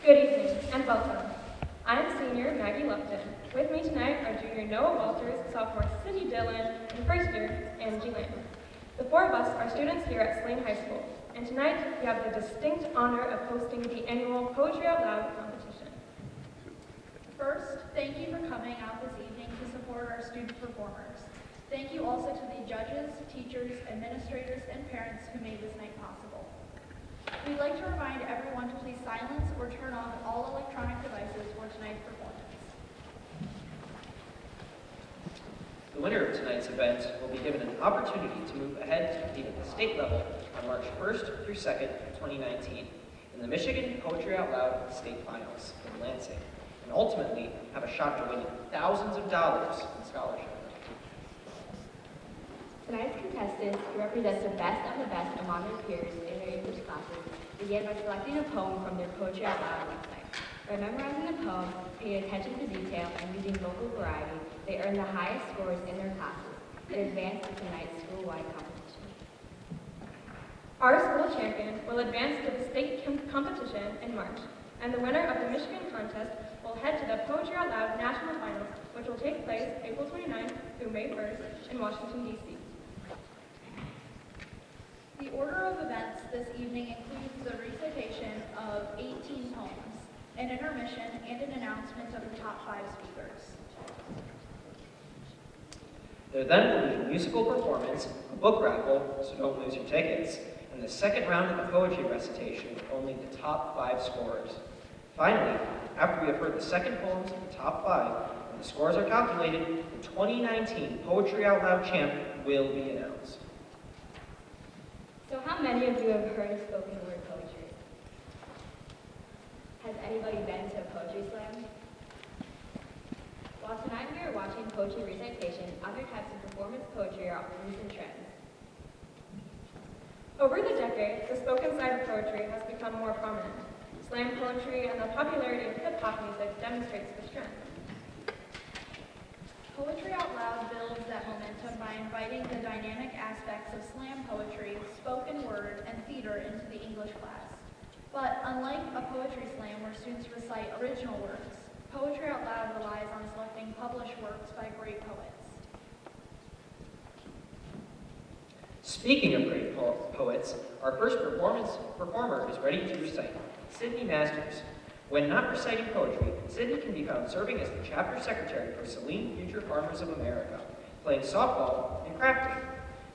Good evening and welcome. I am senior Maggie Lupton. With me tonight are junior Noah Walters, sophomore Sydney Dillon, and first year Angie Lamb. The four of us are students here at Saline High School, and tonight we have the distinct honor of hosting the annual Poetry Out Loud competition. First, thank you for coming out this evening to support our student performers. Thank you also to the judges, teachers, administrators, and parents who made this night possible. We'd like to remind everyone to please silence or turn off all electronic devices for tonight's performance. The winner of tonight's event will be given an opportunity to move ahead to compete at the state level on March 1st through 2nd, 2019 in the Michigan Poetry Out Loud State Finals in Lansing, and ultimately have a shot to winning thousands of dollars in scholarship. Tonight's contestants, who represent the best of the best among their peers in their English classes, began by selecting a poem from their Poetry Out Loud website. By memorizing the poem, paying attention to detail, and using vocal variety, they earned the highest scores in their classes and advanced to tonight's school-wide competition. Our school champion will advance to the state competition in March, and the winner of the Michigan contest will head to the Poetry Out Loud National Finals, which will take place April 29th through May 1st in Washington, D.C. The order of events this evening includes the recitation of 18 poems, an intermission, and an announcement of the top 5 speakers. There then will be a musical performance, a book raffle, so don't lose your tickets, and the second round of the poetry recitation with only the top 5 scorers. Finally, after we have heard the second poems of the top 5, and the scores are calculated, the 2019 Poetry Out Loud champ will be announced. So how many of you have heard of spoken word poetry? Has anybody been to a poetry slam? While tonight we are watching poetry recitation, other types of performance poetry are recent trends. Over the decades, the spoken side of poetry has become more prominent. Slam poetry and the popularity of hip-hop music demonstrates this trend. Poetry Out Loud builds that momentum by inviting the dynamic aspects of slam poetry, spoken word, and theater into the English class. But unlike a poetry slam where students recite original works, Poetry Out Loud relies on selecting published works by great poets. Speaking of great poets, our first performer is ready to recite, Sydney Masters. When not reciting poetry, Sydney can be found serving as the chapter secretary for Saline Future Farmers of America, playing softball and crafting.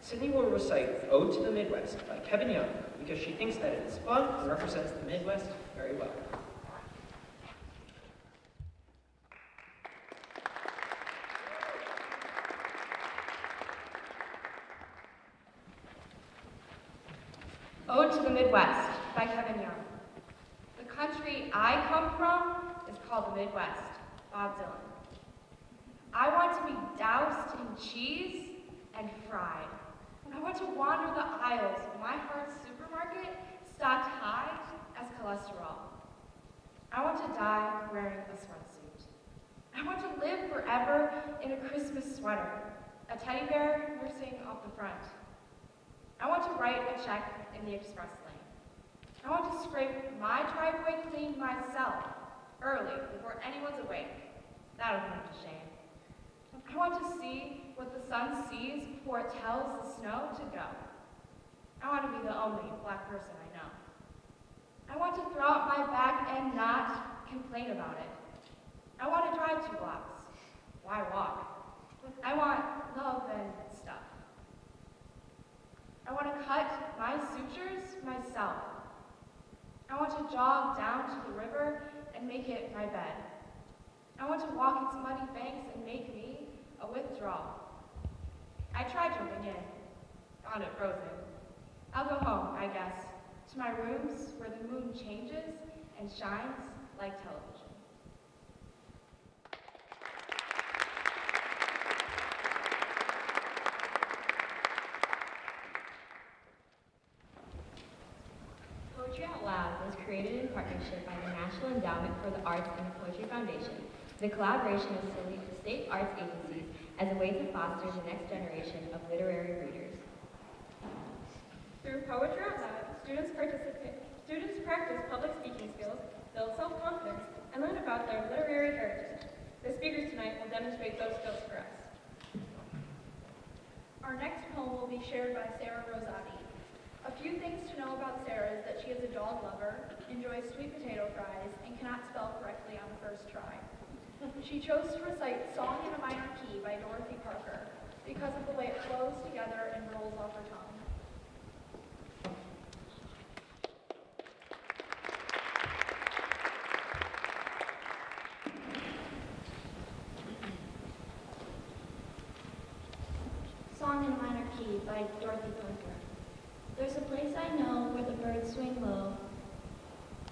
Sydney will recite Ode to the Midwest by Kevin Young because she thinks that it is fun and represents the Midwest very well. Ode to the Midwest by Kevin Young. The country I come from is called the Midwest, Bob Dylan. I want to be doused in cheese and fried. I want to wander the aisles of my heart's supermarket stocked high as cholesterol. I want to die wearing a sweatsuit. I want to live forever in a Christmas sweater, a teddy bear nursing off the front. I want to write a check in the express lane. I want to scrape my driveway clean myself, early, before anyone's awake. That'll put to shame. I want to see what the sun sees before it tells the snow to go. I want to be the only black person I know. I want to throw out my bag and not complain about it. I want to drive 2 blocks. Why walk? I want love and stuff. I want to cut my sutures myself. I want to jog down to the river and make it my bed. I want to walk its muddy banks and make me a withdrawal. I tried jumping in, found it frozen. I'll go home, I guess, to my rooms where the moon changes and shines like television. Poetry Out Loud was created in partnership by the National Endowment for the Arts and the Poetry Foundation, the collaboration of state arts agencies as a way to foster the next generation of literary readers. Through Poetry Out Loud, students practice public speaking skills, build self-confidence, and learn about their literary heritage. The speakers tonight will demonstrate those skills for us. Our next poem will be shared by Sarah Rosati. A few things to know about Sarah is that she is a dog lover, enjoys sweet potato fries, and cannot spell correctly on the first try. She chose to recite Song in a Minor Key by Dorothy Parker because of the way it flows together and rolls off her tongue. Song in a Minor Key by Dorothy Parker. There's a place I know where the birds swing low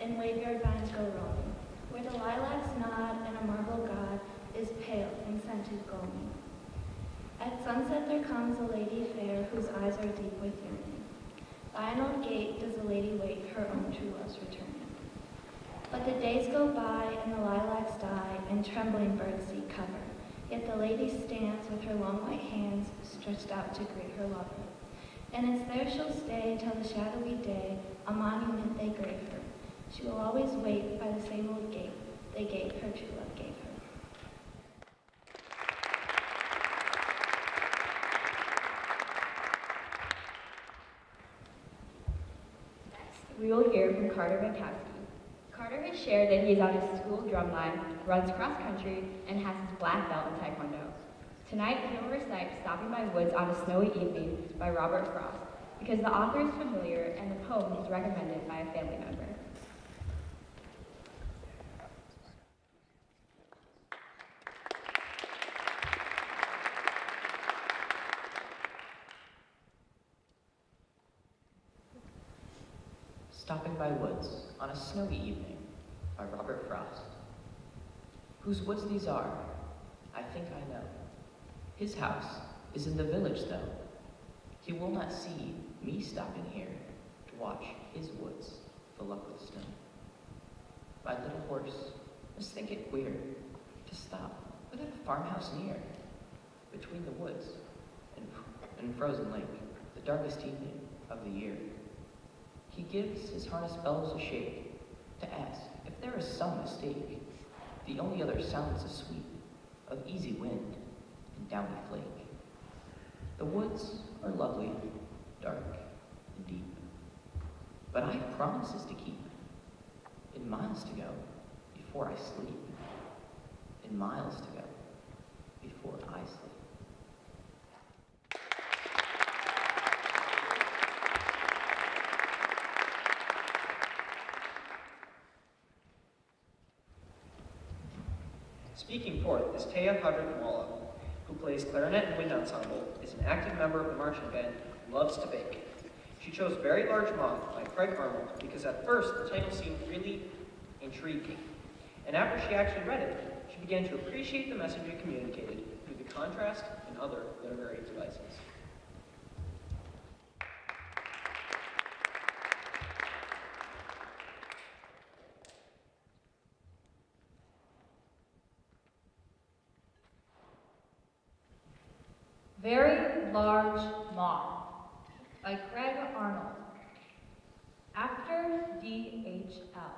and waveyard vines go rolling, where the lilacs nod and a marble god is pale and scented golden. At sunset there comes a lady fair whose eyes are deep with yearning. By an old gate does a lady wait her own true love's returning. But the days go by and the lilacs die and trembling birds seek cover. Yet the lady stands with her long white hands stretched out to greet her lover. And it's there she'll stay till the shadowy day, a monument they grave her. She will always wait by the same old gate they gave her true love gave her. We will hear from Carter Mikowski. Carter has shared that he is on his school drumline, runs cross country, and has his black belt in Taekwondo. Tonight, he will recite Stopping by Woods on a Snowy Evening by Robert Frost, because the author is familiar and the poem is recommended by a family member. Stopping by Woods on a Snowy Evening by Robert Frost. Whose woods these are, I think I know. His house is in the village, though. He will not see me stopping here to watch his woods fill up with snow. My little horse must think it queer to stop within a farmhouse near, between the woods and frozen lake, the darkest evening of the year. He gives his harness bells a shake to ask if there is some mistake. The only other sounds a sweep of easy wind and downy flake. The woods are lovely, dark, and deep, but I have promises to keep, and miles to go before I sleep, and miles to go before I sleep. Speaking forth is Taya Hadra-Kamala, who plays clarinet and wind ensemble, is an active member of the marching band, and loves to bake. She chose Very Large Moth by Craig Arnold because at first the title seemed really intriguing. And after she actually read it, she began to appreciate the message it communicated through the contrast and other literary devices. Very Large Moth by Craig Arnold. After DHL.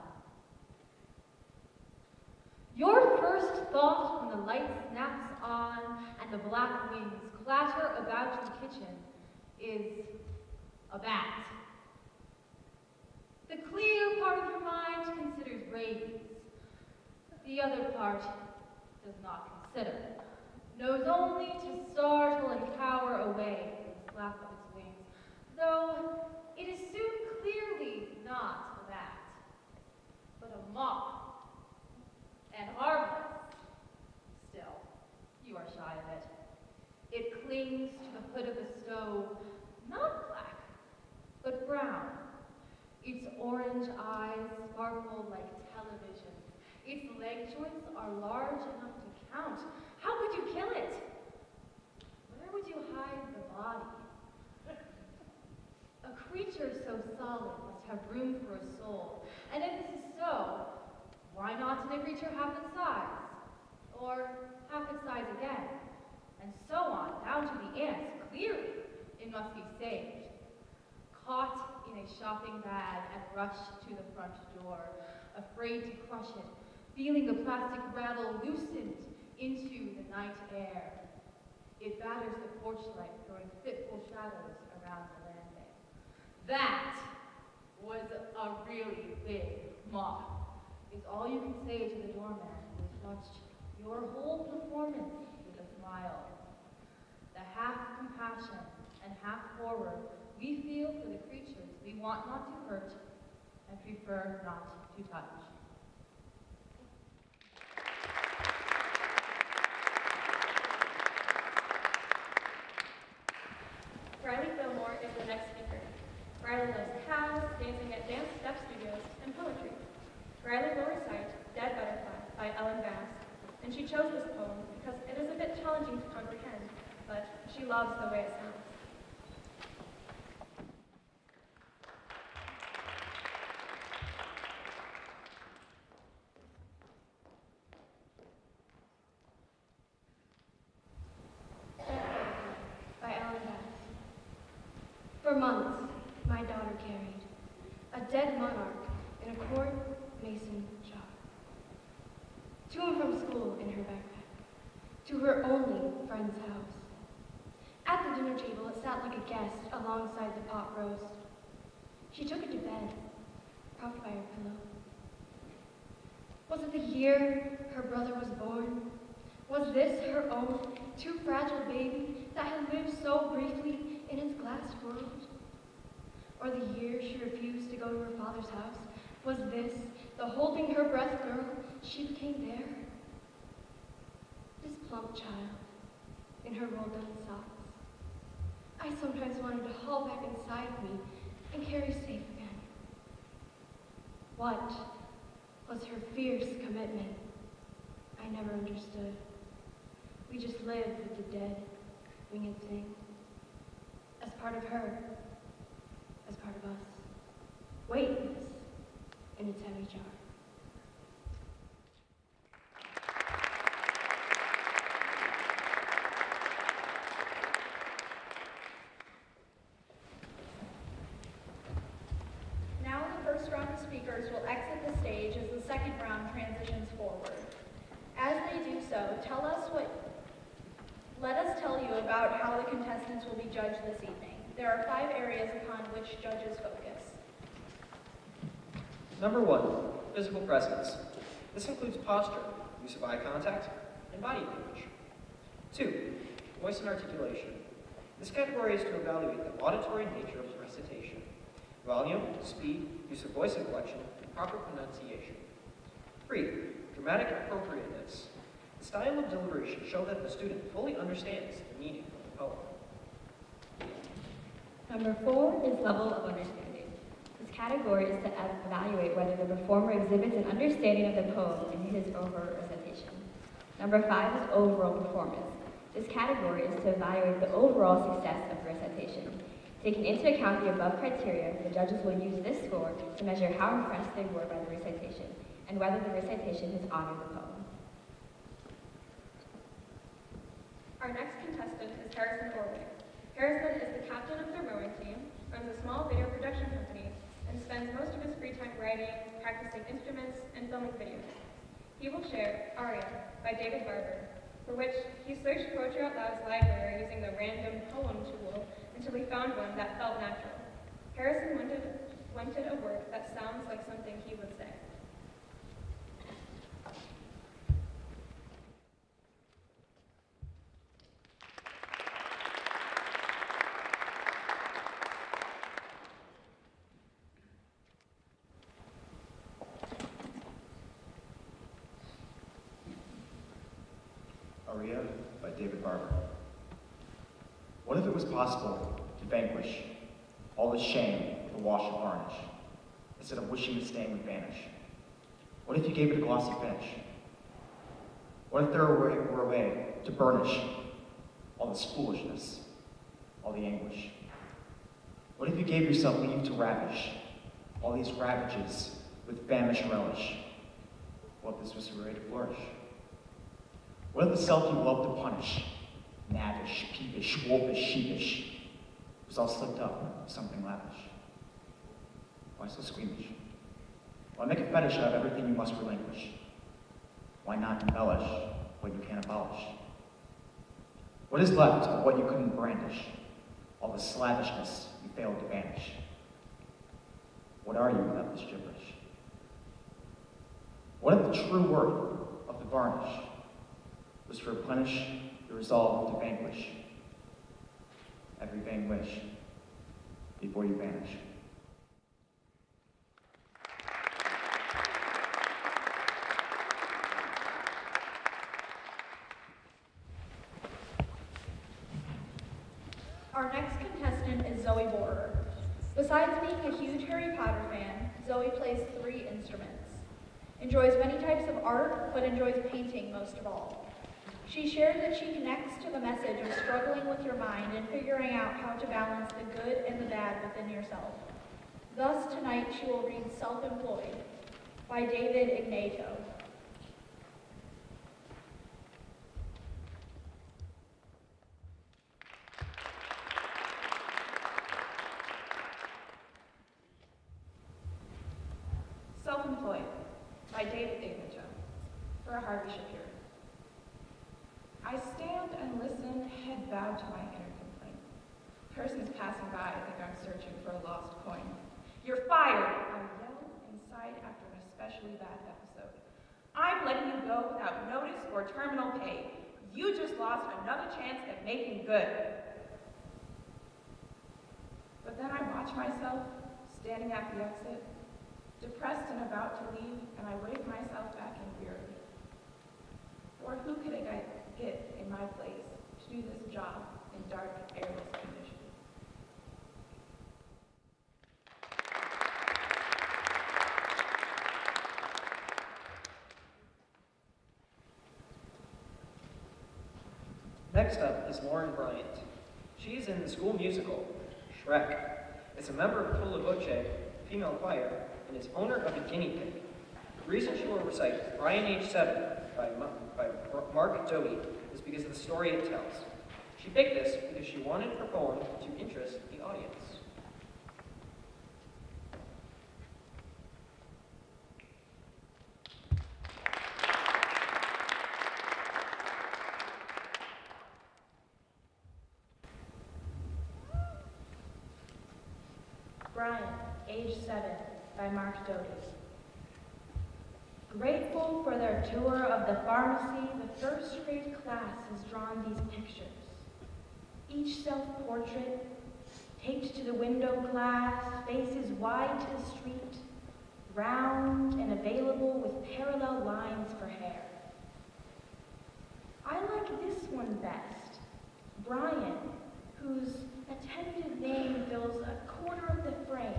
Your first thought when the light snaps on and the black wings clatter about your kitchen is a bat. The clear part of your mind considers rabies. The other part does not consider. Knows only to startle and cower away from the flap of its wings, though it is soon clearly not a bat, but a moth, and harmless. Still, you are shy of it. It clings to the hood of the stove, not black, but brown. Its orange eyes sparkle like television. Its leg joints are large enough to count. How could you kill it? Where would you hide the body? A creature so solid must have room for a soul. And if this is so, why not in a creature half its size? Or half its size again? And so on, down to the ants. Clearly, it must be saved. Caught in a shopping bag and rushed to the front door. afraid to crush it, feeling the plastic rattle loosened into the night air. It batters the porch light, throwing fitful shadows around the landing. That was a really big moth, is all you can say to the doorman who has watched your whole performance with a smile. The half compassion and half horror we feel for the creatures we want not to hurt and prefer not to touch. Riley Fillmore is the next speaker. Riley loves cows, dancing at dance step studios, and poetry. Riley will recite Dead Butterfly by Ellen Bass, and she chose this poem because it is a bit challenging to comprehend, but she loves the way it sounds. By Ellen Bass. For months, my daughter carried a dead monarch in a quart mason jar. To and from school in her backpack, to her only friend's house. At the dinner table, it sat like a guest alongside the pot roast. She took it to bed, propped by her pillow. Was it the year her brother was born? Was this her own too fragile baby that had lived so briefly in its glass world? Or the year she refused to go to her father's house? Was this the holding her breath girl she became there? This plump child in her rolled down socks. I sometimes wanted to haul back inside me and carry safe again. What was her fierce commitment? I never understood. We just lived with the dead, winged thing. As part of her, as part of us. Weightless in its heavy jar. Now the first round of speakers will exit the stage as the second round transitions forward. As they do so, let us tell you about how the contestants will be judged this evening. There are 5 areas upon which judges focus. Number 1, physical presence. This includes posture, use of eye contact, and body language. 2, voice and articulation. This category is to evaluate the auditory nature of recitation. Volume, speed, use of voice inflection, and proper pronunciation. 3, dramatic appropriateness. The style of delivery should show that the student fully understands the meaning of the poem. Number 4 is level of understanding. This category is to evaluate whether the performer exhibits an understanding of the poem in his or her recitation. Number 5 is overall performance. This category is to evaluate the overall success of the recitation. Taking into account the above criteria, the judges will use this score to measure how impressed they were by the recitation and whether the recitation has honored the poem. Our next contestant is Harrison Orway. Harrison is the captain of the rowing team, runs a small video production company, and spends most of his free time writing, practicing instruments, and filming videos. He will share Aria by David Barber, for which he searched Poetry Out Loud's library using the random poem tool until he found one that felt natural. Harrison wanted a word that sounds like something he would say. Aria by David Barber. What if it was possible to vanquish all the shame with a wash of varnish, instead of wishing the stain would vanish? What if you gave it a glossy finish? What if there were a way to burnish all this foolishness, all the anguish? What if you gave yourself leave to ravish all these ravages with famished relish? What if this was a way to flourish? What if the self you love to punish, knavish, peevish, wolfish, sheepish, was all slicked up with something lavish? Why so squeamish? Why make a fetish out of everything you must relinquish? Why not embellish what you can't abolish? What is left of what you couldn't brandish? All the slavishness you failed to banish. What are you without this gibberish? What if the true worth of the varnish was to replenish the resolve to vanquish every vain wish before you vanish? Our next contestant is Zoe Borer. Besides being a huge Harry Potter fan, Zoe plays 3 instruments, enjoys many types of art, but enjoys painting most of all. She shared that she connects to the message of struggling with your mind and figuring out how to balance the good and the bad within yourself. Thus, tonight she will read Self-Employed by David Ignato. Self-Employed by David Ignato for Harvey Shapiro. I stand and listen, head bowed to my inner complaint. Persons passing by think I'm searching for a lost coin. You're fired! I yell inside after an especially bad episode. I'm letting you go without notice or terminal pay. You just lost another chance at making good. But then I watch myself standing at the exit, depressed and about to leave, and I wave myself back in wearily. Or who could I get in my place to do this job in dark, airless conditions? Next up is Lauren Bryant. She's in the school musical, Shrek. Is a member of Tola Voce, female choir, and is owner of a guinea pig. The reason she will recite Brian Age 7 by Mark Doty is because of the story it tells. She picked this because she wanted her poem to interest the audience. Brian, age 7, by Mark Doty. Grateful for their tour of the pharmacy, the first grade class has drawn these pictures. Each self-portrait, taped to the window glass, faces wide to the street, round and available with parallel lines for hair. I like this one best, Brian, whose attentive name fills a quarter of the frame.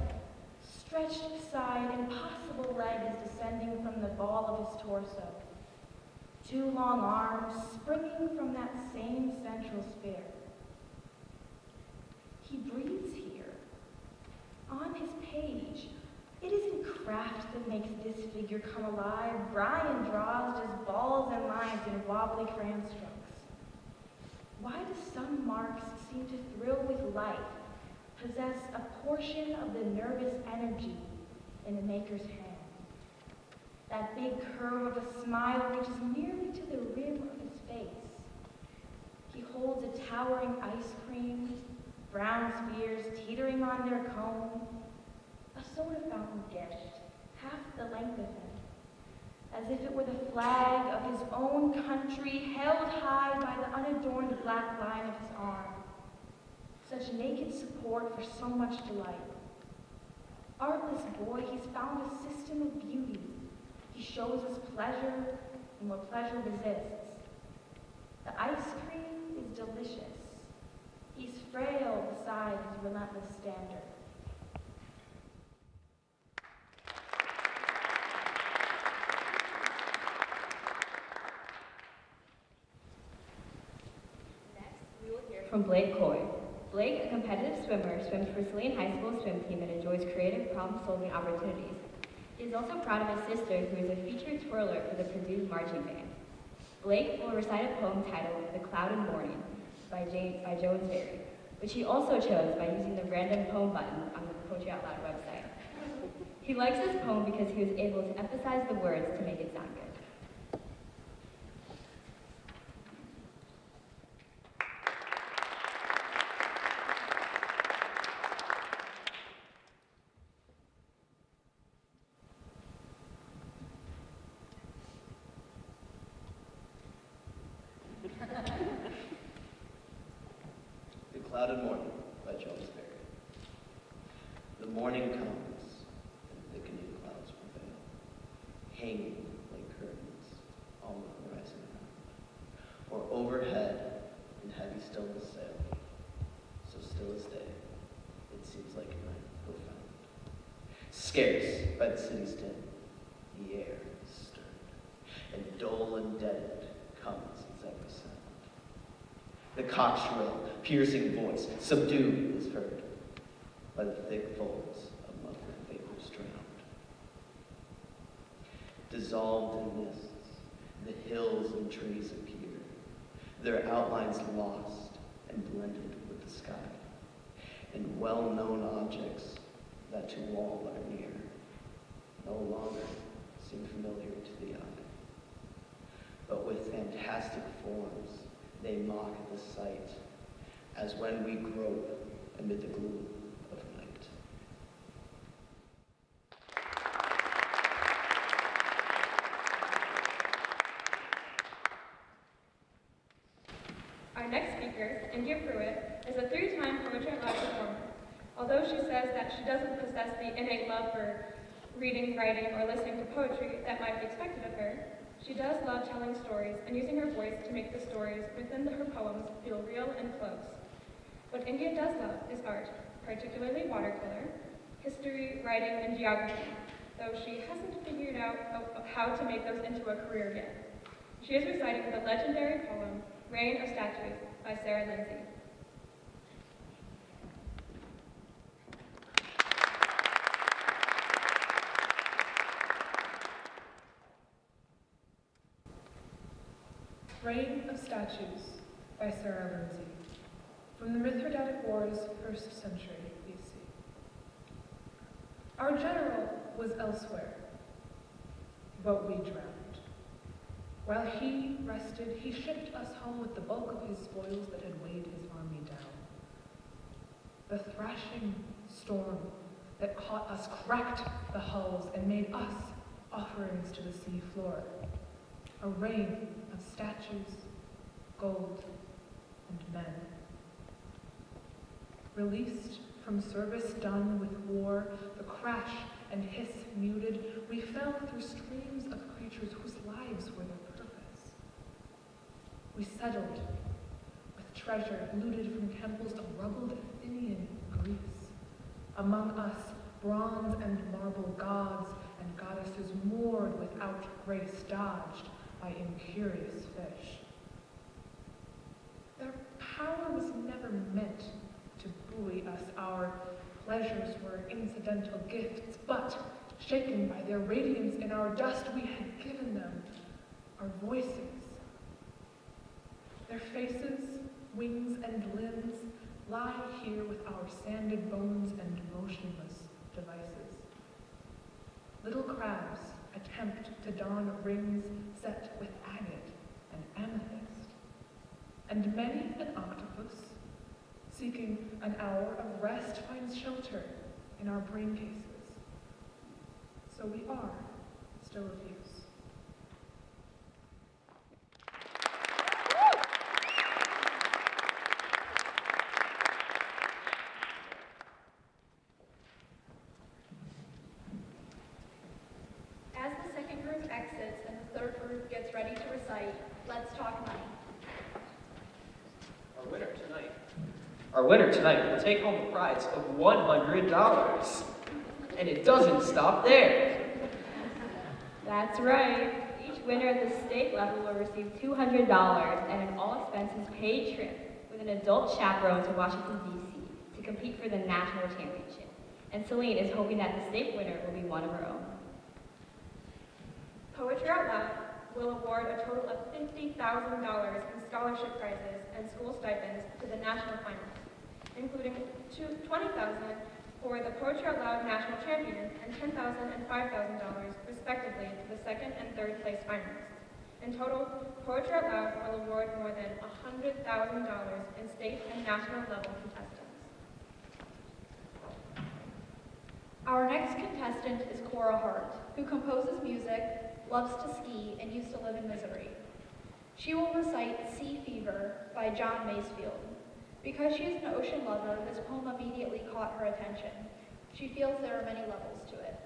Stretched aside, impossible leg is descending from the ball of his torso. 2 long arms springing from that same central sphere. He breathes here. On his page, it isn't craft that makes this figure come alive. Brian draws just balls and lines in wobbly crayon strokes. Why do some marks seem to thrill with life, possess a portion of the nervous energy in the maker's hand? That big curve of a smile reaches nearly to the rim of his face. He holds a towering ice cream, brown spheres teetering on their cone, a soda fountain dished, half the length of him, as if it were the flag of his own country held high by the unadorned black line of his arm. Such naked support for so much delight. Artless boy, he's found a system of beauty. He shows us pleasure and where pleasure resists. The ice cream is delicious. He's frail beside his relentless standard. Next, we will hear from Blake Coy. Blake, a competitive swimmer, swims for Saline High School swim team and enjoys creative problem-solving opportunities. He is also proud of his sister, who is a featured twirler for the Purdue marching band. Blake will recite a poem titled The Cloud and Morning by Joan Terry, which he also chose by using the random poem button on the Poetry Out Loud website. He likes this poem because he was able to emphasize the words to make it sound good. The Clouded Morning by Charles Perry. The morning comes, and thickening clouds prevail, hanging like curtains on the horizon round, or overhead in heavy stillness sail, so still as day, it seems like a night profound. Scarce by the city's din, the air is stirred, and dull and deadened comes its every sound. The cock's shrill, piercing voice, subdued, is heard by the thick folds of muffled vapors drowned. Dissolved in mists, the hills and trees appear, their outlines lost and blended with the sky, and well-known objects that to all are near no longer seem familiar to the eye. But with fantastic forms, they mock the sight, as when we grope amid the gloom of night. Our next speaker, India Pruitt, is a three-time Poetry Out Loud performer. Although she says that she doesn't possess the innate love for reading, writing, or listening to poetry that might be expected of her, she does love telling stories and using her voice to make the stories within her poems feel real and close. What India does love is art, particularly watercolor, history, writing, and geography, though she hasn't figured out how to make those into a career yet. She is reciting the legendary poem, Reign of Statues by Sarah Lindsay. Reign of Statues by Sarah Lindsay, from the Mithridatic Wars, 1st century BC. Our general was elsewhere, but we drowned. While he rested, he shipped us home with the bulk of his spoils that had weighed his army down. The thrashing storm that caught us cracked the hulls and made us offerings to the sea floor. A rain of statues, gold, and men. Released from service done with war, the crash and hiss muted, we fell through streams of creatures whose lives were their purpose. We settled with treasure looted from temples of rubbled Athenian Greece. Among us, bronze and marble gods and goddesses moored without grace, dodged by incurious fish. Their power was never meant to buoy us. Our pleasures were incidental gifts, but shaken by their radiance in our dust, we had given them our voices. Their faces, wings, and limbs lie here with our sanded bones and motionless devices. Little crabs attempt to don rings set with agate and amethyst, and many an octopus, seeking an hour of rest, finds shelter in our brain cases. So we are still of use. As the second group exits and the third group gets ready to recite, let's talk money. Our winner tonight will take home a prize of $100. And it doesn't stop there. That's right. Each winner at the state level will receive $200 and an all-expenses-paid trip with an adult chaperone to Washington, D.C. to compete for the national championship. And Saline is hoping that the state winner will be one of her own. Poetry Out Loud will award a total of $50,000 in scholarship prizes and school stipends to the national finalists, including $20,000 for the Poetry Out Loud National Champion and $10,000 and $5,000, respectively, to the second and third place finalists. In total, Poetry Out Loud will award more than $100,000 in state and national level contestants. Our next contestant is Cora Hart, who composes music, loves to ski, and used to live in Missouri. She will recite Sea Fever by John Masefield. Because she is an ocean lover, this poem immediately caught her attention. She feels there are many levels to it.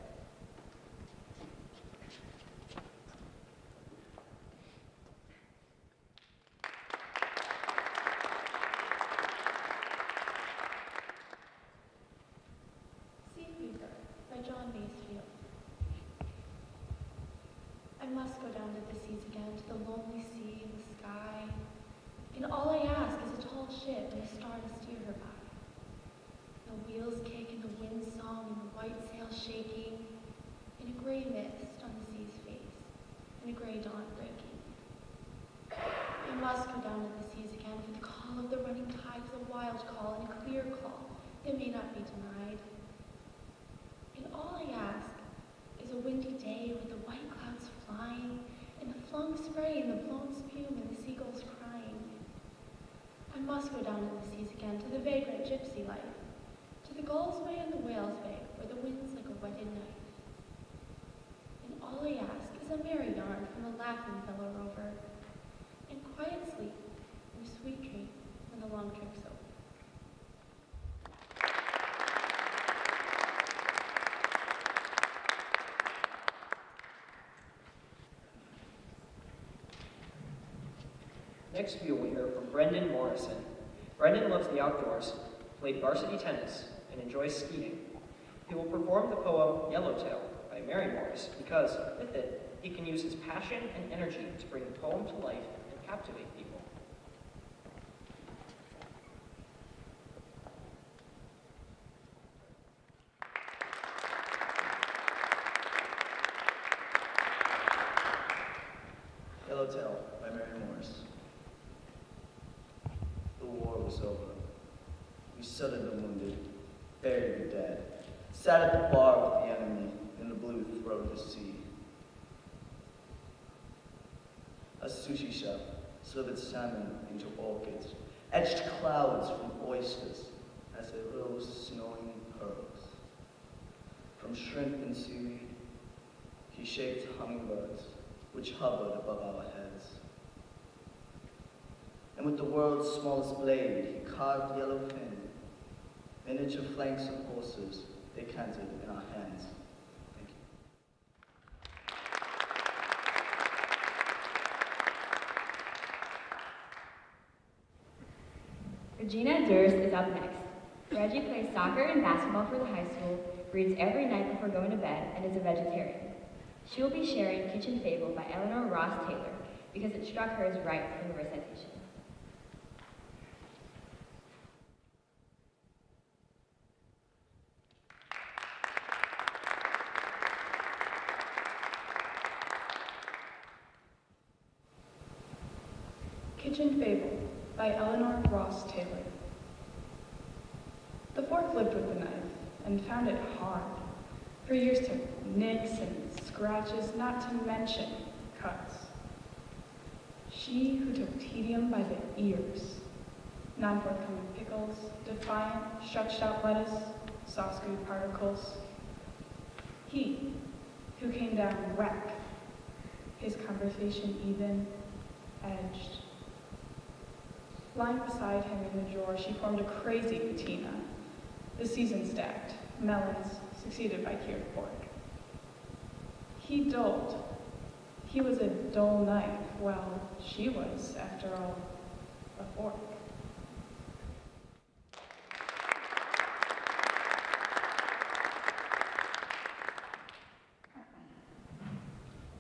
Sea Fever by John Masefield. I must go down to the seas again, to the lonely sea and the sky. And all I ask is a tall ship and a star to steer her by. The wheels kick and the wind song and the white sail shaking, and a gray mist on the sea's face, and a gray dawn breaking. I must go down to the seas again, for the call of the running tide is a wild call and a clear call that may not be denied. And all I ask is a windy day with the white clouds flying, and the flung spray and the blown spume and the seagulls crying. I must go down to the seas again, to the vagrant gypsy life, to the Gulls Bay and the Whales Bay, where the wind's like a whetted knife. And all I ask is a merry yarn from the laughing fellow rover, and quiet sleep and a sweet dream when the long trip's over. Next, we will hear from Brendan Morrison. Brendan loves the outdoors, played varsity tennis, and enjoys skiing. He will perform the poem Yellowtail by Mary Morris because, with it, he can use his passion and energy to bring the poem to life and captivate people. Yellowtail by Mary Morris. The war was over. We shuttered the wounded, buried the dead, sat at the bar with the enemy in the blue throat of the sea. A sushi chef slivered salmon into orchids, etched clouds from oysters as they rose snowing pearls. From shrimp and seaweed, he shaped hummingbirds which hovered above our heads. And with the world's smallest blade, he carved yellow fin, miniature flanks of horses, they canted in our hands. Thank you. Regina Durst is up next. Reggie plays soccer and basketball for the high school, reads every night before going to bed, and is a vegetarian. She will be sharing Kitchen Fable by Eleanor Ross Taylor because it struck her as right for the recitation. Kitchen Fable by Eleanor Ross Taylor. The fork lived with the knife and found it hard. For years took nicks and scratches, not to mention cuts. She who took tedium by the ears, non-forthcoming pickles, defiant, stretched-out lettuce, soft-screwed particles. He who came down whack, his conversation even, edged. Lying beside him in the drawer, she formed a crazy patina. The season stacked, melons succeeded by cured pork. He dulled. He was a dull knife, while she was, after all, a fork.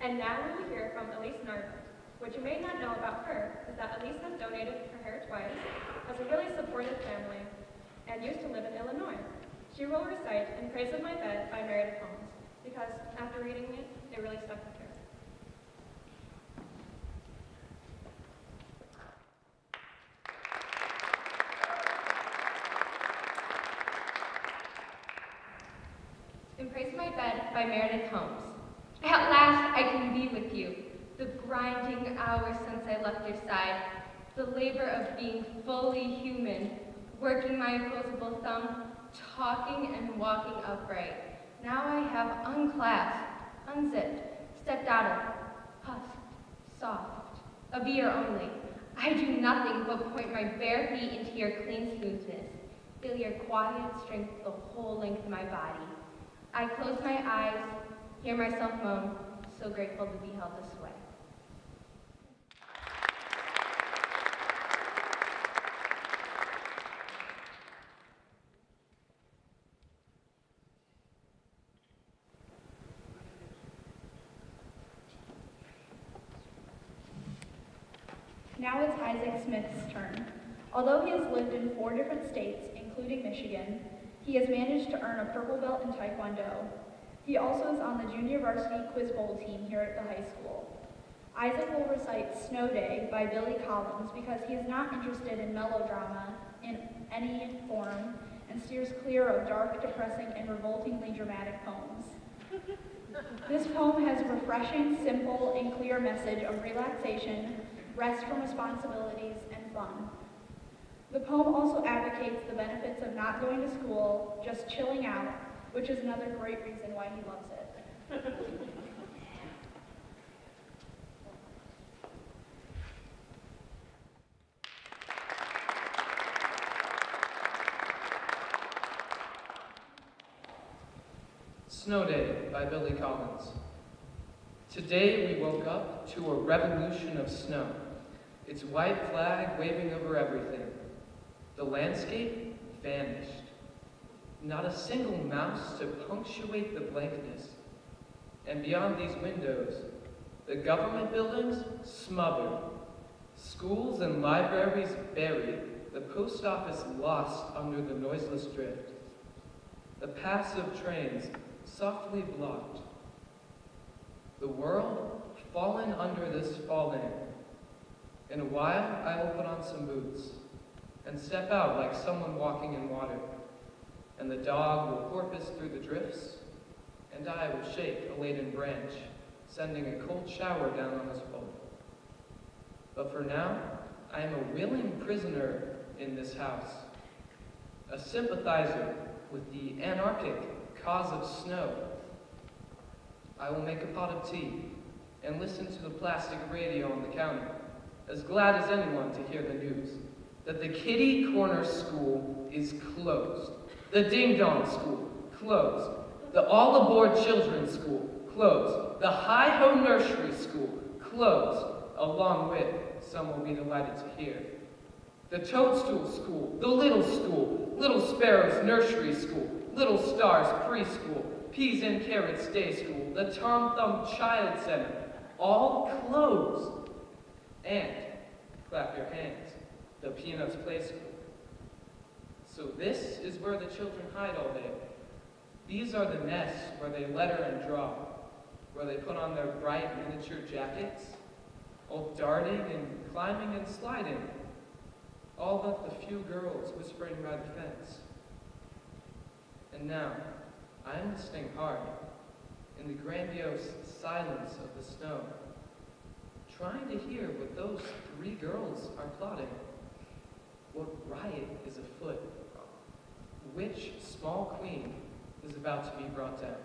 And now we will hear from Elise Nardo. What you may not know about her is that Elise has donated her hair twice, has a really supportive family, and used to live in Illinois. She will recite In Praise of My Bed by Meredith Holmes, because after reading it, it really stuck with her. Embrace My Bed by Meredith Holmes. At last I can be with you. The grinding hours since I left your side. The labor of being fully human. Working my opposable thumb. Talking and walking upright. Now I have unclasped, unzipped, stepped out of, puffed, soft, of ear only. I do nothing but point my bare feet into your clean smoothness. Feel your quiet strength the whole length of my body. I close my eyes, hear myself moan, so grateful to be held this way. Now it's Isaac Smith's turn. Although he has lived in 4 different states, including Michigan, he has managed to earn a purple belt in Taekwondo. He also is on the junior varsity quiz bowl team here at the high school. Isaac will recite Snow Day by Billy Collins because he is not interested in melodrama in any form and steers clear of dark, depressing, and revoltingly dramatic poems. This poem has a refreshing, simple, and clear message of relaxation, rest from responsibilities, and fun. The poem also advocates the benefits of not going to school, just chilling out, which is another great reason why he loves it. Snow Day by Billy Collins. Today we woke up to a revolution of snow, its white flag waving over everything. The landscape vanished. Not a single mouse to punctuate the blankness. And beyond these windows, the government buildings smothered, schools and libraries buried, the post office lost under the noiseless drift. The passive trains softly blocked. The world fallen under this falling. In a while, I will put on some boots and step out like someone walking in water. And the dog will porpoise through the drifts, and I will shake a laden branch, sending a cold shower down on us both. But for now, I am a willing prisoner in this house, a sympathizer with the anarchic cause of snow. I will make a pot of tea and listen to the plastic radio on the counter, as glad as anyone to hear the news that the Kitty Corner School is closed, the Ding Dong School closed, the All Aboard Children's School closed, the Hi Ho Nursery School closed, along with, some will be delighted to hear, the Toadstool School, the Little School, Little Sparrows Nursery School, Little Stars Preschool, Peas and Carrots Day School, the Tom Thumb Child Center, all closed. And, clap your hands, the Peanuts Play School. So this is where the children hide all day. These are the nests where they letter and draw, where they put on their bright miniature jackets, all darting and climbing and sliding, all but the few girls whispering by the fence. And now, I am listening hard, in the grandiose silence of the snow, trying to hear what those 3 girls are plotting. What riot is afoot? Which small queen is about to be brought down?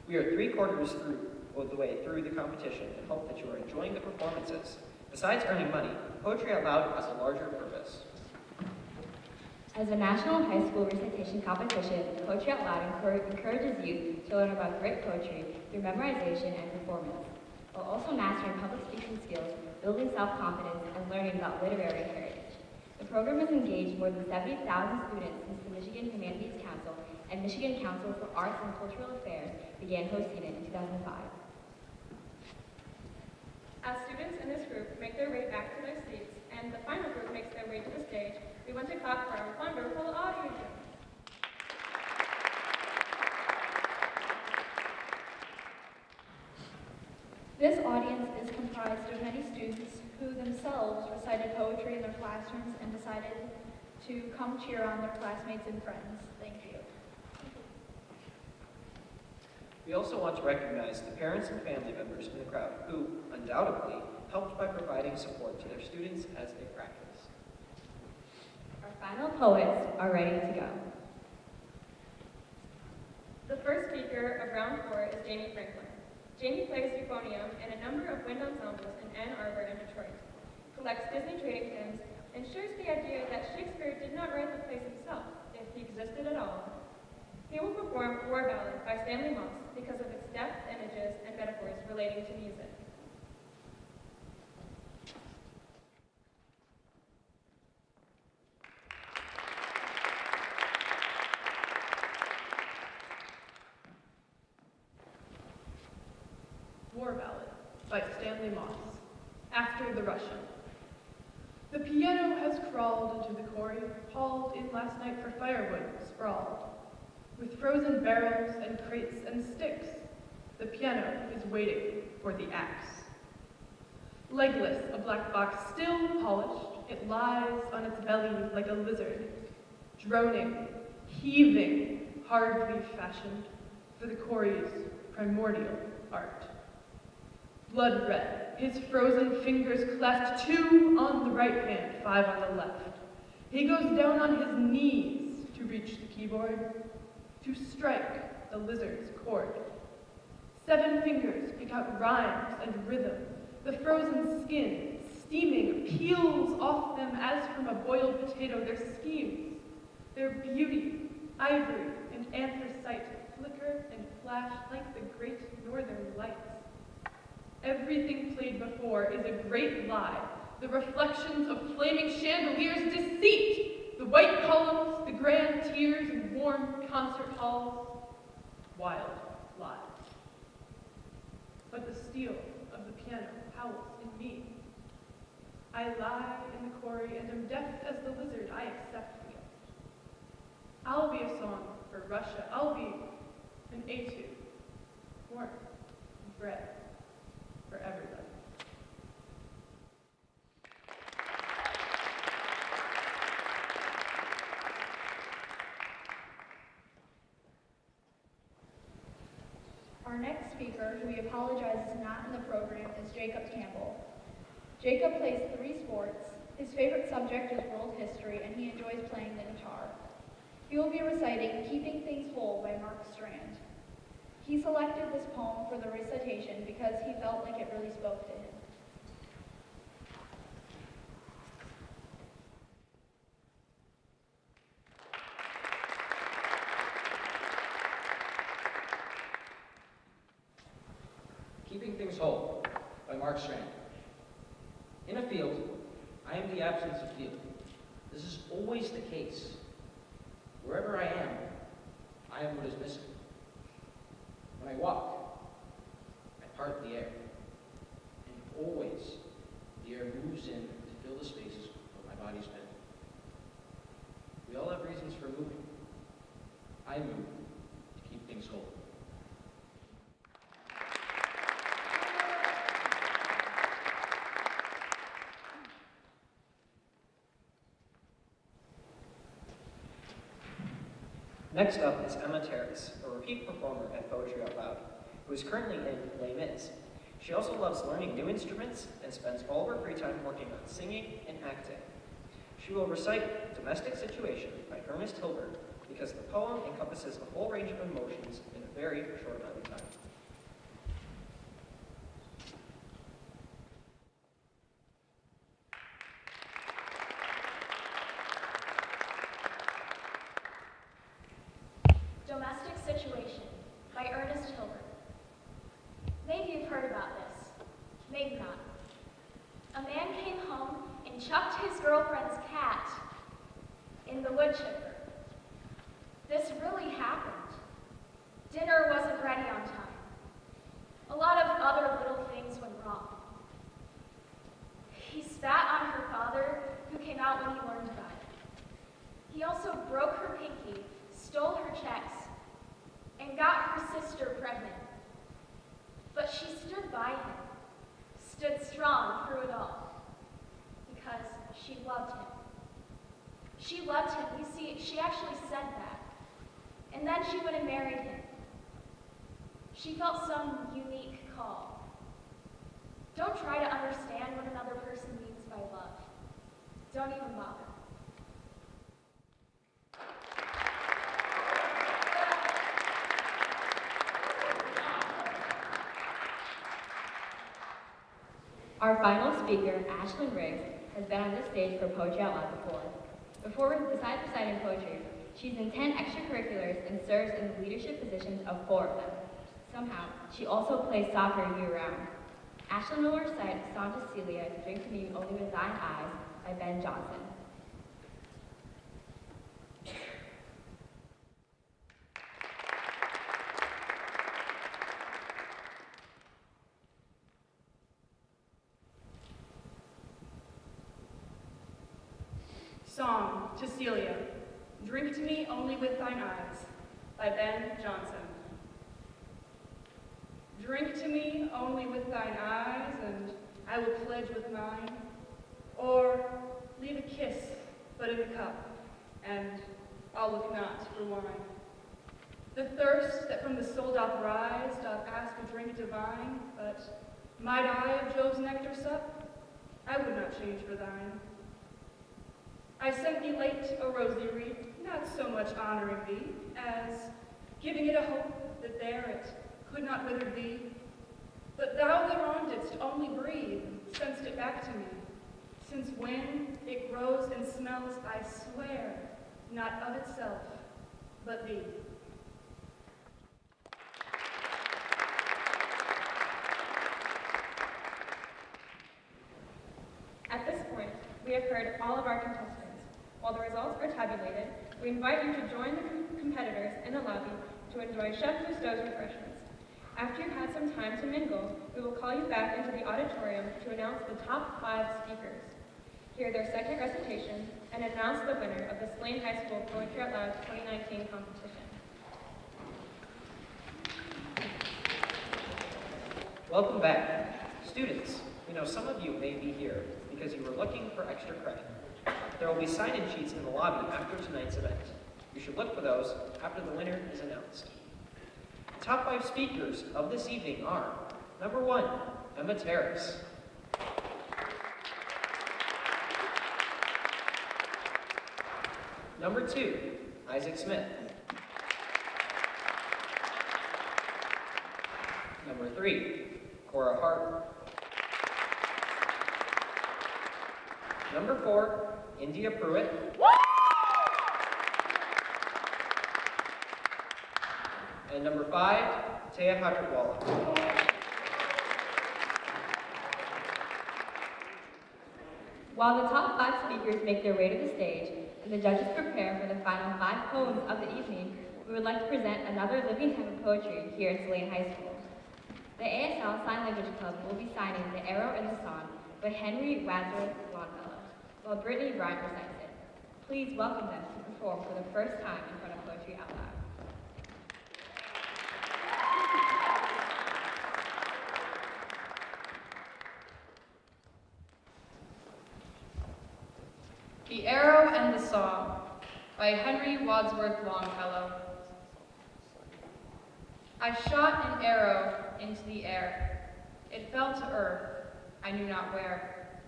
We are 3/4 through the way through the competition and hope that you are enjoying the performances. Besides earning money, Poetry Out Loud has a larger purpose. As a national high school recitation competition, Poetry Out Loud encourages youth to learn about great poetry through memorization and performance, while also mastering public speaking skills, building self-confidence, and learning about literary heritage. The program has engaged more than 70,000 students since the Michigan Humanities Council and Michigan Council for Arts and Cultural Affairs began hosting it in 2005. As students in this group make their way back to their seats and the final group makes their way to the stage, we want to clap for our wonderful audience. This audience is comprised of many students who themselves recited poetry in their classrooms and decided to come cheer on their classmates and friends. Thank you. We also want to recognize the parents and family members in the crowd who, undoubtedly, helped by providing support to their students as they practice. Our final poets are ready to go. The first speaker of round 4 is Jamie Franklin. Jamie plays euphonium in a number of wind ensembles in Ann Arbor and Detroit, collects Disney trading pins, and shares the idea that Shakespeare did not write the plays himself, if he existed at all. He will perform War Ballad by Stanley Moss because of its depth, images, and metaphors relating to music. War Ballad by Stanley Moss. After the Russian. The piano has crawled into the quarry, hauled in last night for firewood, sprawled. With frozen barrels and crates and sticks, the piano is waiting for the axe. Legless, a black box still polished, it lies on its belly like a lizard, droning, heaving, hardly fashioned for the quarry's primordial art. Blood red, his frozen fingers cleft, 2 on the right hand, 5 on the left. He goes down on his knees to reach the keyboard, to strike the lizard's chord. 7 fingers pick out rhymes and rhythm. The frozen skin, steaming, peels off them as from a boiled potato. Their schemes, their beauty, ivory and anthracite, flicker and flash like the great northern lights. Everything played before is a great lie. The reflections of flaming chandeliers, deceit. The white columns, the grand tiers and warm concert halls, wild lies. But the steel of the piano howls in me. I lie in the quarry and am deaf as the lizard. I accept the gift. I'll be a song for Russia. I'll be an etude, warmth and bread for everybody. Our next speaker, who we apologize is not in the program, is Jacob Campbell. Jacob plays 3 sports. His favorite subject is world history, and he enjoys playing the guitar. He will be reciting Keeping Things Whole by Mark Strand. He selected this poem for the recitation because he felt like it really spoke to him. Keeping Things Whole by Mark Strand. In a field, I am the absence of field. This is always the case. Wherever I am what is missing. When I walk, I part the air. And always, the air moves in to fill the spaces where my body's been. We all have reasons for moving. I move to keep things whole. Next up is Emma Terrace, a repeat performer at Poetry Out Loud, who is currently in Les Mis. She also loves learning new instruments and spends all of her free time working on singing and acting. She will recite Domestic Situation by Ernest Hilbert because the poem encompasses a full range of emotions in a very short amount of time. Domestic Situation by Ernest Hilbert. Maybe you've heard about this, maybe not. A man came home and chucked his girlfriend's cat in the wood chipper. This really happened. Dinner wasn't ready on time. A lot of other little things went wrong. He spat on her father came out when he learned about it. He also broke her pinky, stole her checks, and got her sister pregnant. But she stood by him, stood strong through it all, because she loved him. She loved him. You see, she actually said that. And then she would have married him. She felt some unique call. Don't try to understand what another person means by love. Don't even bother. Our final speaker, Ashlyn Riggs, has been on this stage for Poetry Out Loud before. Besides reciting poetry, she's in 10 extracurriculars and serves in the leadership positions of 4 of them. Somehow, she also plays soccer year-round. Ashlyn will recite a song to Celia, Drink to Me Only with Thine Eyes, by Ben Johnson. Song to Celia, Drink to Me Only with Thine Eyes, by Ben Johnson. Drink to me only with thine eyes, and I will pledge with mine. Or leave a kiss, but in a cup, and I'll look not for wine. The thirst that from the soul doth rise doth ask a drink divine, but might I of Jove's nectar sup? I would not change for thine. I sent thee late a rosy wreath, not so much honoring thee, as giving it a hope that there it could not wither thee. But thou thereon didst only breathe, send'st it back to me, since when it grows and smells, I swear, not of itself, but thee. At this point, we have heard all of our contestants. While the results are tabulated, we invite you to join the competitors in the lobby to enjoy Chef Cousteau's refreshments. After you've had some time to mingle, we will call you back into the auditorium to announce the top 5 speakers, hear their second recitation, and announce the winner of the Saline High School Poetry Out Loud 2019 competition. Welcome back. Students, we know some of you may be here because you were looking for extra credit. There will be sign-in sheets in the lobby after tonight's event. You should look for those after the winner is announced. The top 5 speakers of this evening are: number 1, Emma Terrace. Number 2, Isaac Smith. Number 3, Cora Hart. Number 4, India Pruitt. And number 5, Taya Hadriwala. While the top 5 speakers make their way to the stage and the judges prepare for the final 5 poems of the evening, we would like to present another living type of poetry here at Saline High School. The ASL Sign Language Club will be signing The Arrow and the Song by Henry Wadsworth Longfellow, while Brittany Bryant recites it. Please welcome them to perform for the first time in front of Poetry Out Loud. The Arrow and the Song by Henry Wadsworth Longfellow. I shot an arrow into the air. It fell to earth, I knew not where.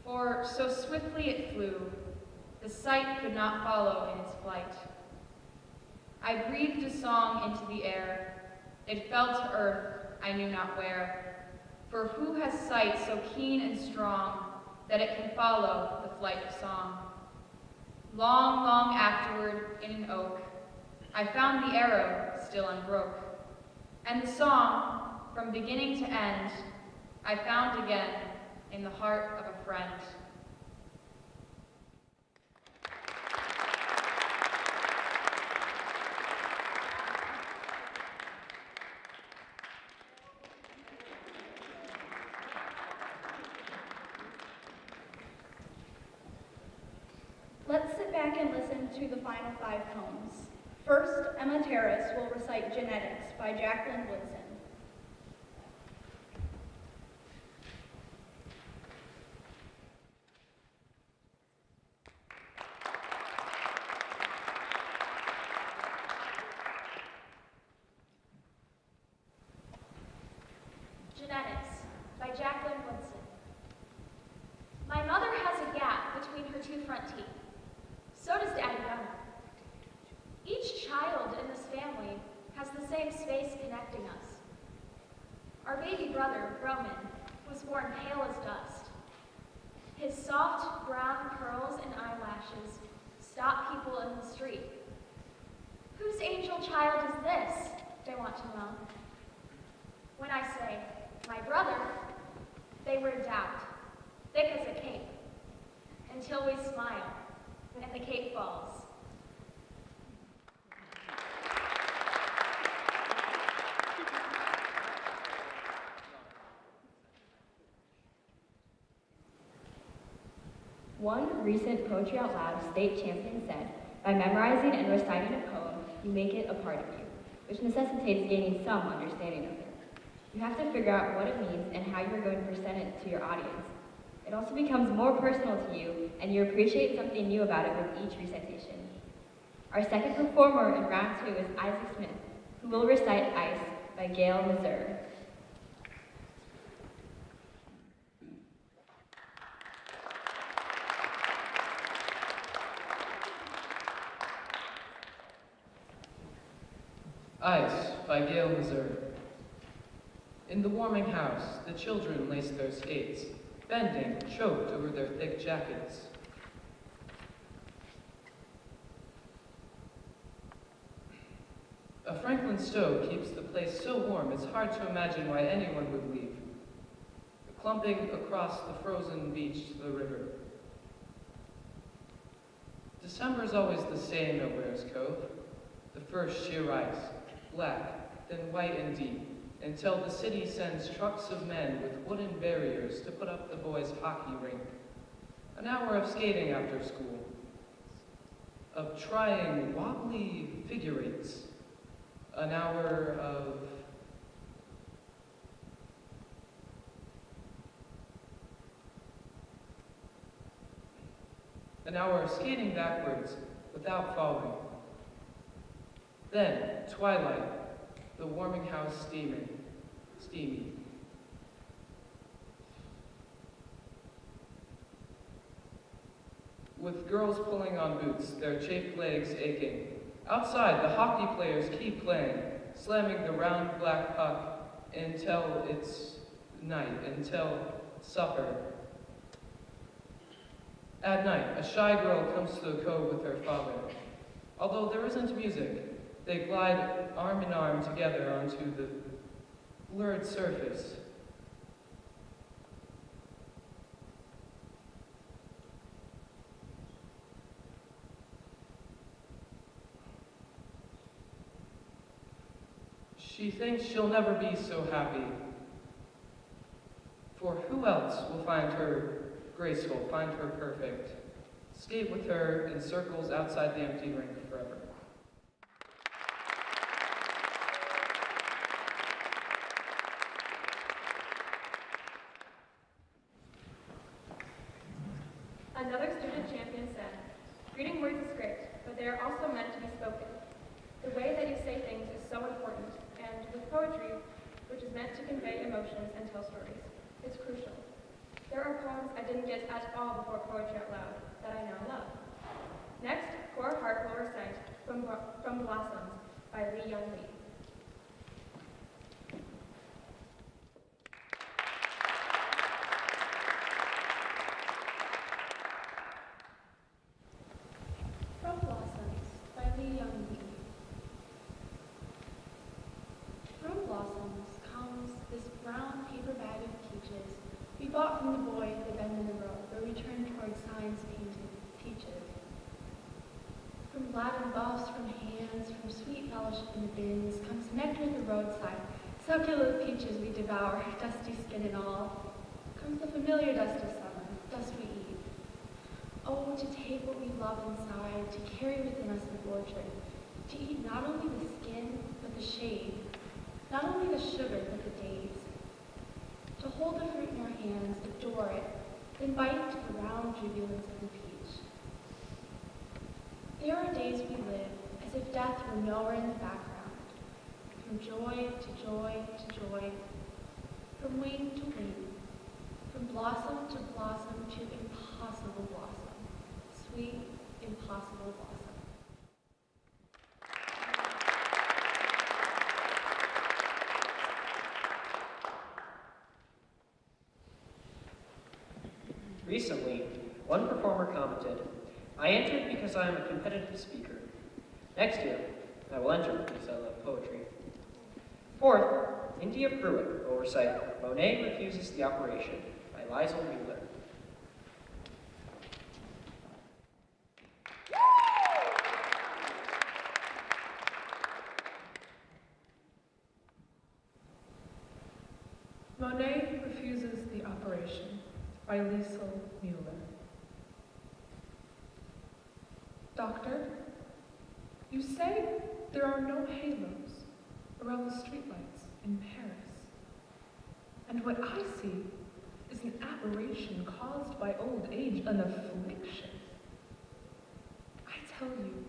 For so swiftly it flew, the sight could not follow in its flight. I breathed a song into the air. It fell to earth, I knew not where. For who has sight so keen and strong that it can follow the flight of song? Long, long afterward, in an oak, I found the arrow still unbroke. And the song, from beginning to end, I found again in the heart of a friend. back and listen to the final 5 poems. First, Emma Terrace will recite Genetics by Jacqueline Woodson. Genetics by Jacqueline Woodson. My mother has a gap between her 2 front teeth. So does Daddy Gunner. Each child in this family has the same space connecting us. Our baby brother, Roman, was born pale as dust. His soft brown curls and eyelashes stop people in the street. Whose angel child is this? They want to know. When I say, my brother, they were in doubt, thick as a cape, until we smile and the cape falls. One recent Poetry Out Loud state champion said, by memorizing and reciting a poem, you make it a part of you, which necessitates gaining some understanding of it. You have to figure out what it means and how you're going to present it to your audience. It also becomes more personal to you, and you appreciate something new about it with each recitation. Our second performer in round 2 is Isaac Smith, who will recite Ice by Gail Mazur. Ice by Gail Mazur. In the warming house, the children lace their skates, bending, choked over their thick jackets. A Franklin stove keeps the place so warm it's hard to imagine why anyone would leave. Clumping across the frozen beach to the river. December's always the same at Ware's Cove. The first sheer ice, black, then white and deep, until the city sends trucks of men with wooden barriers to put up the boys' hockey rink. An hour of skating after school, of trying wobbly figure eights, an hour of skating backwards without falling. Then, twilight, the warming house steamy. With girls pulling on boots, their chafed legs aching. Outside, the hockey players keep playing, slamming the round black puck until it's night, until supper. At night, a shy girl comes to the cove with her father. Although there isn't music, they glide arm in arm together onto the blurred surface. She thinks she'll never be so happy. For who else will find her graceful, find her perfect, skate with her in circles outside the empty rink forever? Another student champion said, reading words is great, but they are also meant to be spoken. The way that you say things is so important, and with poetry, which is meant to convey emotions and tell stories, it's crucial. There are poems I didn't get at all before Poetry Out Loud that I now love. Next, Cora Hart will recite From Blossoms by Lee Young Lee. From Blossoms by Lee Young Lee. From Blossoms comes this brown paper bag of peaches we bought from the boy at the bend in the road where we turned toward signs painted peaches. From black buffs, from hands, from sweet fellowship in the bins, comes nectar at the roadside, succulent peaches we devour, dusty skin and all. Comes the familiar dust of summer, dust we eat. Oh, to take what we love inside, to carry within us the fortune, to eat not only the skin, but the shade, not only the sugar, but the days. To hold the fruit in our hands, adore it, then bite to the round jubilance of the peach. There are days we live as if death were nowhere in the background, from joy to joy to joy, from wing to wing, from blossom to blossom to impossible blossom, sweet, impossible blossom. Recently, one performer commented, "I entered because I am a competitive speaker. Next year, I will enter because I love poetry." Fourth, India Pruitt will recite Monet Refuses the Operation by Liesl Mueller. Monet Refuses the Operation by Liesl Mueller. Doctor, you say there are no halos around the streetlights in Paris. And what I see is an aberration caused by old age, an affliction. I tell you,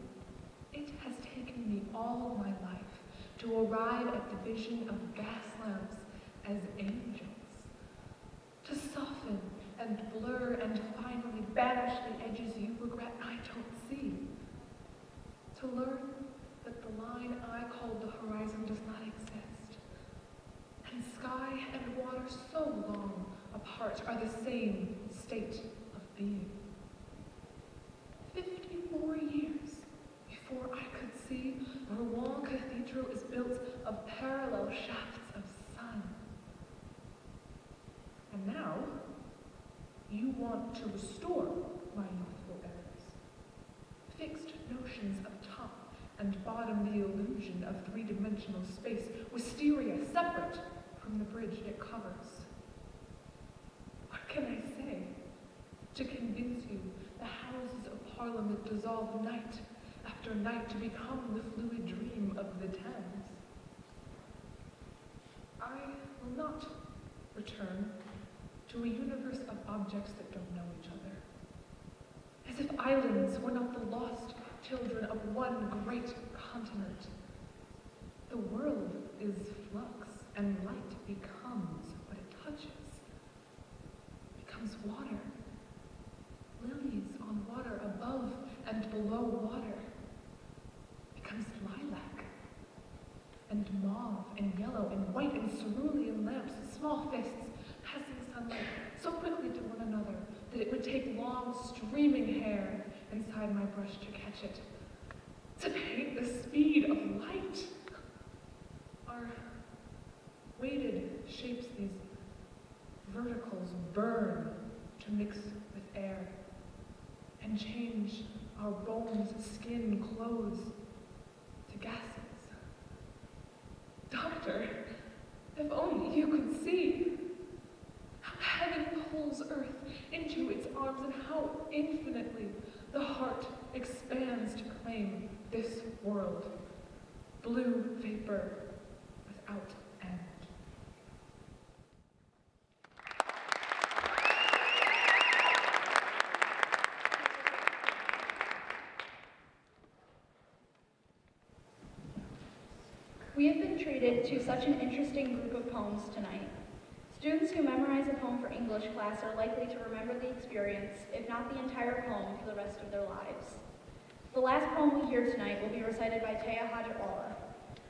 it has taken me all my life to arrive at the vision of gas lamps as angels, to soften and blur and finally banish the edges you regret I don't see, to learn that the line I call the horizon does not exist, and sky and water so long apart are the same state of being. 54 years before I could see Rouen Cathedral is built of parallel shafts of sun. And now, you want to restore my youthful errors. Fixed notions of top and bottom, the illusion of three-dimensional space, wisteria separate from the bridge it covers. What can I say to convince you the Houses of Parliament dissolve night after night to become the fluid dream of the Thames? I will not return to a universe of objects that don't know each other. As if islands were not the lost children of one great continent. The world is flux, and light becomes what it touches. Becomes water. Lilies on water above and below water. Becomes lilac. And mauve and yellow and white and cerulean lamps, small fists, passing sunlight so quickly to one another that it would take long streaming hair inside my brush to catch it. To paint the speed of light. Our weighted shapes, these verticals burn to mix with air and change our bones, skin, clothes to gases. Doctor, if only you could see how heaven pulls earth into its arms and how infinitely the heart expands to claim this world, blue vapor without end. We have been treated to such an interesting group of poems tonight. Students who memorize a poem for English class are likely to remember the experience, if not the entire poem, for the rest of their lives. The last poem we hear tonight will be recited by Taya Hajatwala.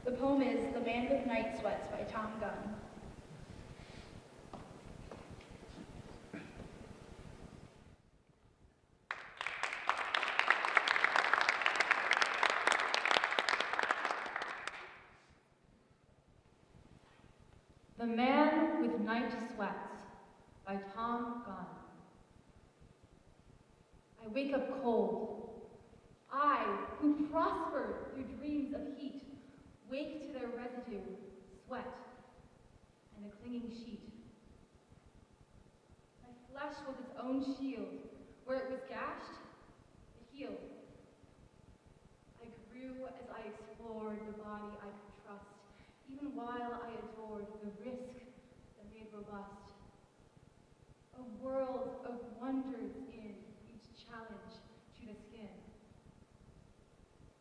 The poem is The Man with Night Sweats by Tom Gunn. The Man with Night Sweats by Tom Gunn. I wake up cold. I, who prospered through dreams of heat, wake to their residue, sweat, and a clinging sheet. My flesh was its own shield. Where it was gashed, it healed. the risk that made robust. A world of wonders in each challenge to the skin.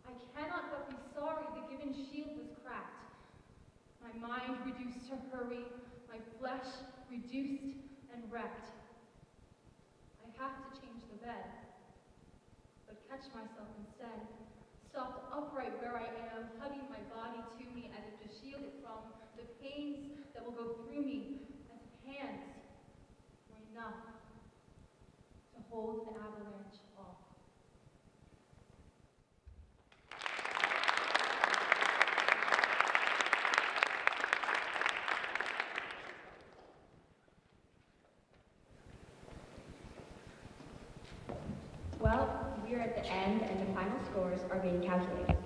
I cannot but be sorry the given shield was cracked. My mind reduced to hurry, my flesh reduced and wrecked. I have to change the bed, but catch myself instead, stopped upright where I am, hugging my body to me as if to shield it from the pains that will go through me, as if hands were enough to hold the avalanche off. Well, we are at the end and the final scores are being calculated.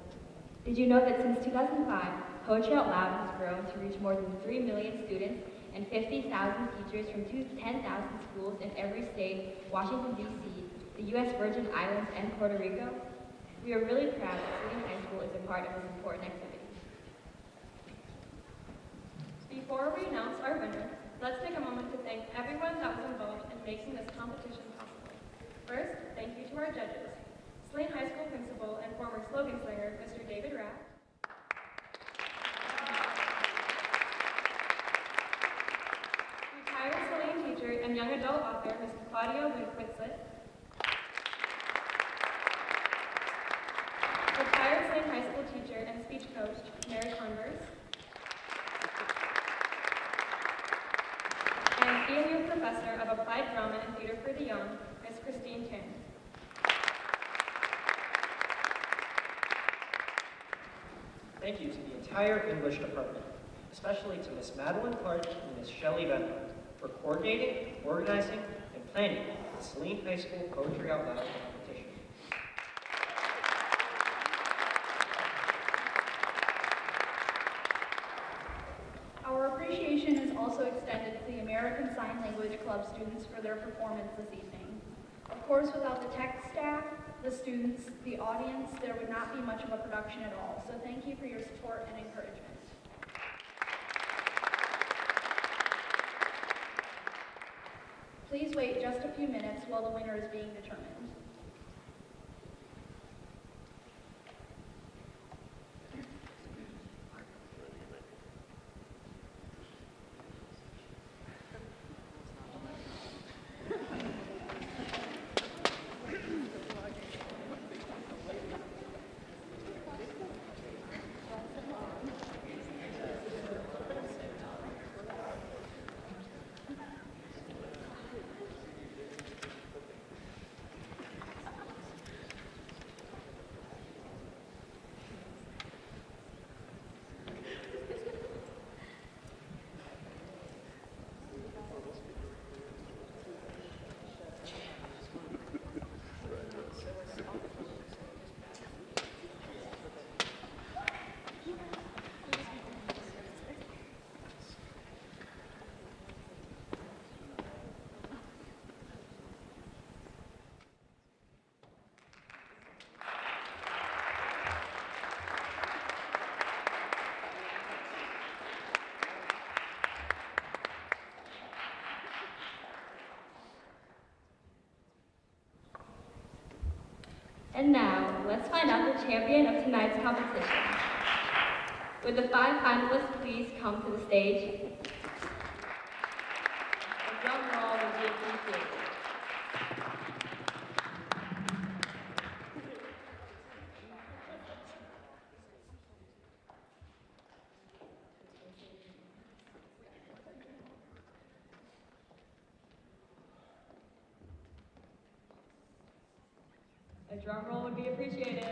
Did you know that since 2005, Poetry Out Loud has grown to reach more than 3 million students and 50,000 teachers from 10,000 schools in every state, Washington, D.C., the U.S. Virgin Islands, and Puerto Rico? We are really proud that Saline High School is a part of this important activity. Before we announce our winner, let's take a moment to thank everyone that was involved in making this competition possible. First, thank you to our judges, Saline High School principal and former slogan slinger, Mr. David Rapp, retired Saline teacher and young adult author, Ms. Claudia Whitslett, retired Saline High School teacher and speech coach, Mary Converse, and EMU professor of applied drama and theater for the young, Ms. Christine Tan. Thank you to the entire English department, especially to Miss Madeline Clark and Miss Shelley Venner for coordinating, organizing, and planning the Saline High School Poetry Out Loud competition. Our appreciation is also extended to the American Sign Language Club students for their performance this evening. Of course, without the tech staff, the students, the audience, there would not be much of a production at all. So thank you for your support and encouragement. Please wait just a few minutes while the winner is being determined. And now, let's find out the champion of tonight's competition. Would the 5 finalists please come to the stage? A drum roll would be appreciated. A drum roll would be appreciated.